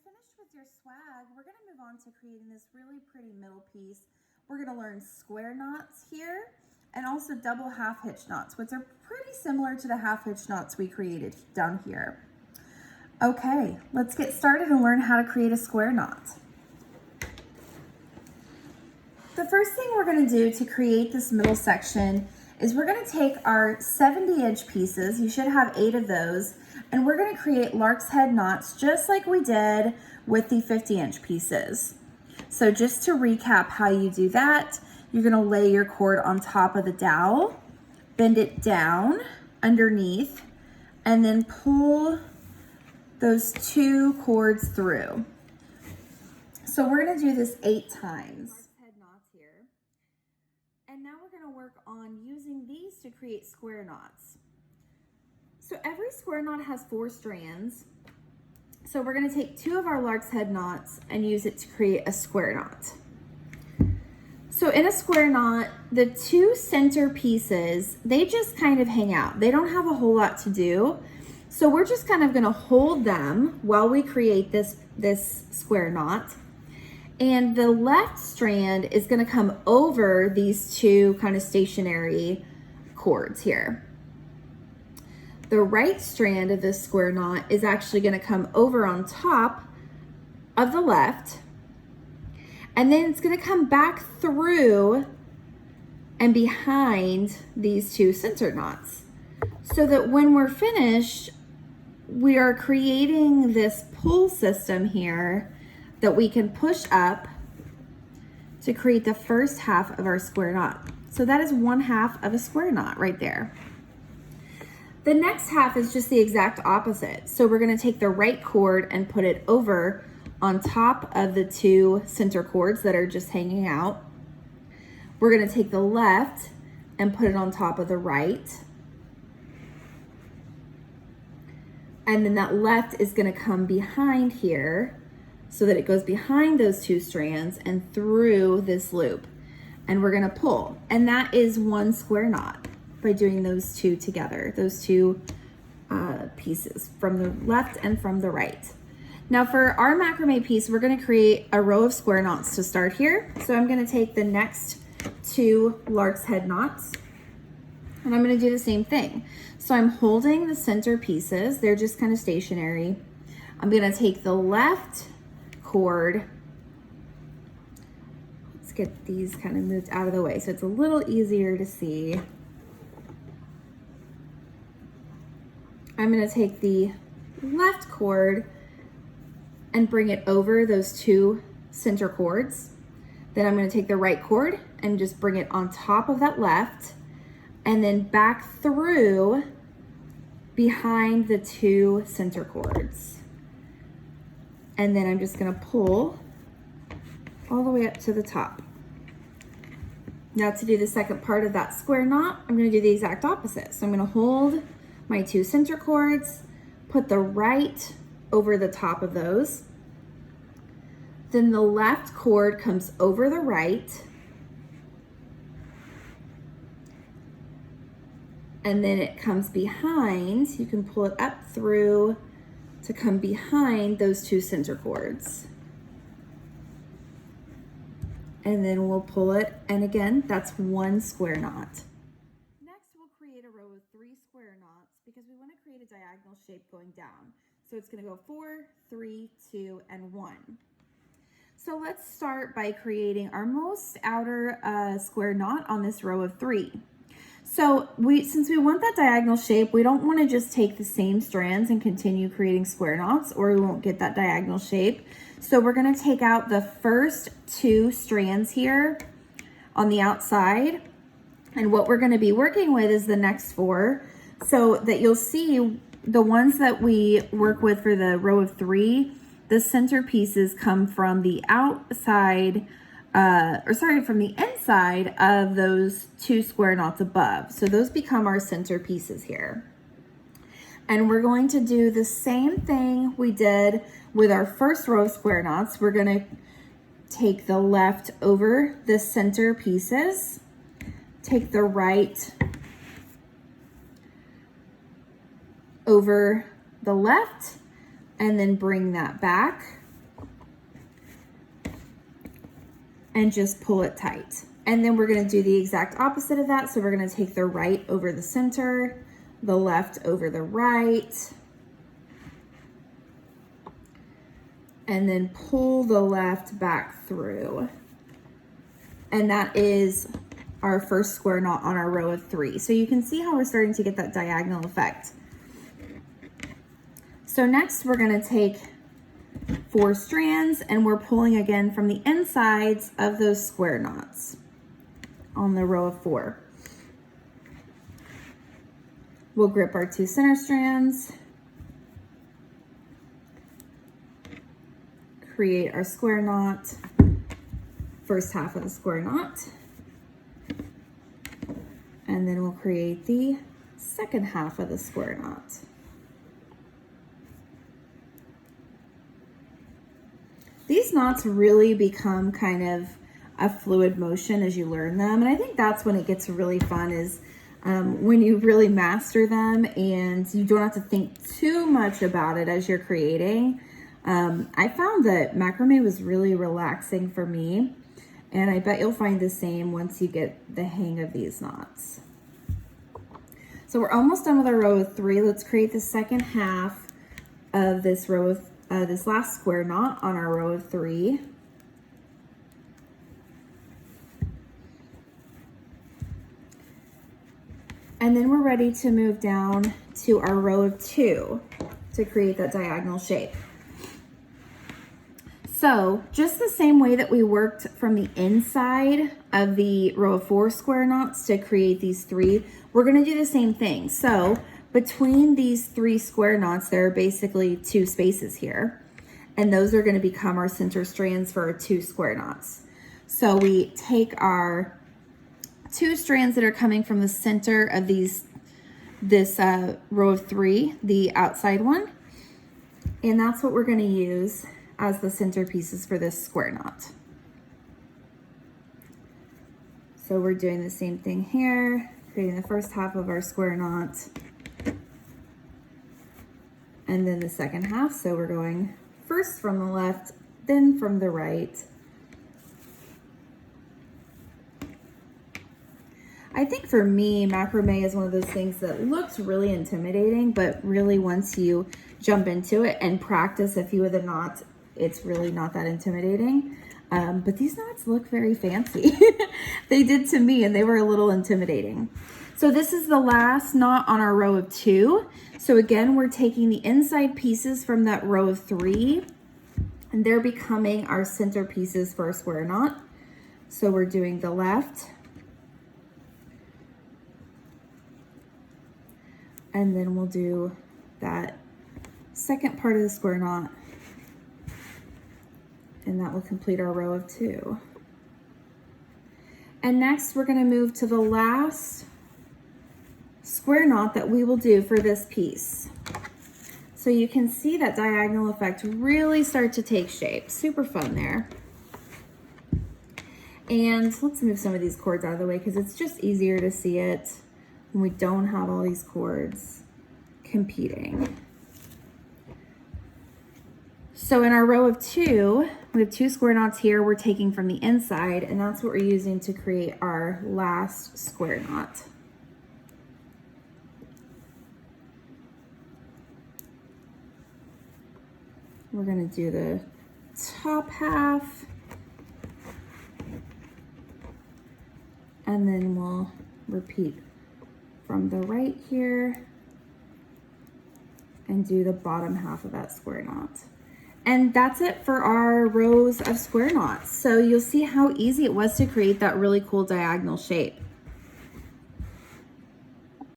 finished with your swag, we're going to move on to creating this really pretty middle piece. We're going to learn square knots here and also double half hitch knots, which are pretty similar to the half hitch knots we created down here. Okay, let's get started and learn how to create a square knot. The first thing we're going to do to create this middle section is we're going to take our 70-inch pieces, you should have 8 of those, and we're going to create lark's head knots just like we did with the 50-inch pieces. So just to recap how you do that, you're going to lay your cord on top of the dowel, bend it down underneath, and then pull those 2 cords through. So we're going to do this 8 times. Head knots here. And now we're going to work on using these to create square knots. So every square knot has 4 strands. So we're going to take 2 of our lark's head knots and use it to create a square knot. So in a square knot, the 2 center pieces, they just kind of hang out. They don't have a whole lot to do. So we're just kind of going to hold them while we create this square knot. And the left strand is going to come over these 2 kind of stationary cords here. The right strand of this square knot is actually going to come over on top of the left, and then it's going to come back through and behind these 2 center knots, so that when we're finished, we are creating this pull system here that we can push up to create the first half of our square knot. So that is 1/2 of a square knot right there. The next half is just the exact opposite. So we're going to take the right cord and put it over on top of the 2 center cords that are just hanging out. We're going to take the left and put it on top of the right. And then that left is going to come behind here so that it goes behind those 2 strands and through this loop. And we're going to pull. And that is 1 square knot by doing those 2 together, those 2 pieces from the left and from the right. Now for our macrame piece, we're going to create a row of square knots to start here. So I'm going to take the next 2 lark's head knots and I'm going to do the same thing. So I'm holding the center pieces, they're just kind of stationary. I'm going to take the left cord. Let's get these kind of moved out of the way so it's a little easier to see. I'm going to take the left cord and bring it over those 2 center cords. Then I'm going to take the right cord and just bring it on top of that left and then back through behind the 2 center cords. And then I'm just going to pull all the way up to the top. Now to do the second part of that square knot, I'm going to do the exact opposite. So I'm going to hold my 2 center cords, put the right over the top of those. Then the left cord comes over the right. And then it comes behind. You can pull it up through to come behind those 2 center cords. And then we'll pull it. And again, that's 1 square knot. Create a row of 3 square knots because we want to create a diagonal shape going down. So it's going to go 4, 3, 2, and 1. So let's start by creating our most outer square knot on this row of 3. So since we want that diagonal shape, we don't want to just take the same strands and continue creating square knots or we won't get that diagonal shape. So we're going to take out the first 2 strands here on the outside. And what we're going to be working with is the next 4, so that you'll see the ones that we work with for the row of 3, the center pieces come from the outside, from the inside of those 2 square knots above. So those become our center pieces here. And we're going to do the same thing we did with our first row of square knots. We're going to take the left over the center pieces, take the right over the left, and then bring that back and just pull it tight. And then we're gonna do the exact opposite of that. So we're gonna take the right over the center, the left over the right, and then pull the left back through. And that is our first square knot on our row of 3. So you can see how we're starting to get that diagonal effect. So next we're gonna take 4 strands and we're pulling again from the insides of those square knots on the row of 4. We'll grip our 2 center strands, create our square knot, first half of the square knot, and then we'll create the second half of the square knot. These knots really become kind of a fluid motion as you learn them, and I think that's when it gets really fun, is when you really master them and you don't have to think too much about it as you're creating. I found that macrame was really relaxing for me, and I bet you'll find the same once you get the hang of these knots. So we're almost done with our row of 3. Let's create the second half of this row of this last square knot on our row of 3. And then we're ready to move down to our row of 2 to create that diagonal shape. So just the same way that we worked from the inside of the row of 4 square knots to create these 3, we're gonna do the same thing. So between these 3 square knots, there are basically 2 spaces here, and those are gonna become our center strands for our 2 square knots. So we take our 2 strands that are coming from the center of this row of 3, the outside one, and that's what we're gonna use as the center pieces for this square knot. So we're doing the same thing here, creating the first half of our square knot, and then the second half. So we're going first from the left, then from the right. I think for me, macrame is one of those things that looks really intimidating, but really once you jump into it and practice a few of the knots, it's really not that intimidating. But these knots look very fancy. They did to me, and they were a little intimidating. So this is the last knot on our row of 2. So again, we're taking the inside pieces from that row of 3, and they're becoming our center pieces for a square knot. So we're doing the left, and then we'll do that second part of the square knot, and that will complete our row of 2. And next we're going to move to the last square knot that we will do for this piece. So you can see that diagonal effect really start to take shape. Super fun there. And let's move some of these cords out of the way because it's just easier to see it when we don't have all these cords competing. So in our row of 2, we have 2 square knots here we're taking from the inside, and that's what we're using to create our last square knot. We're going to do the top half, and then we'll repeat from the right here and do the bottom half of that square knot. And that's it for our rows of square knots. So you'll see how easy it was to create that really cool diagonal shape.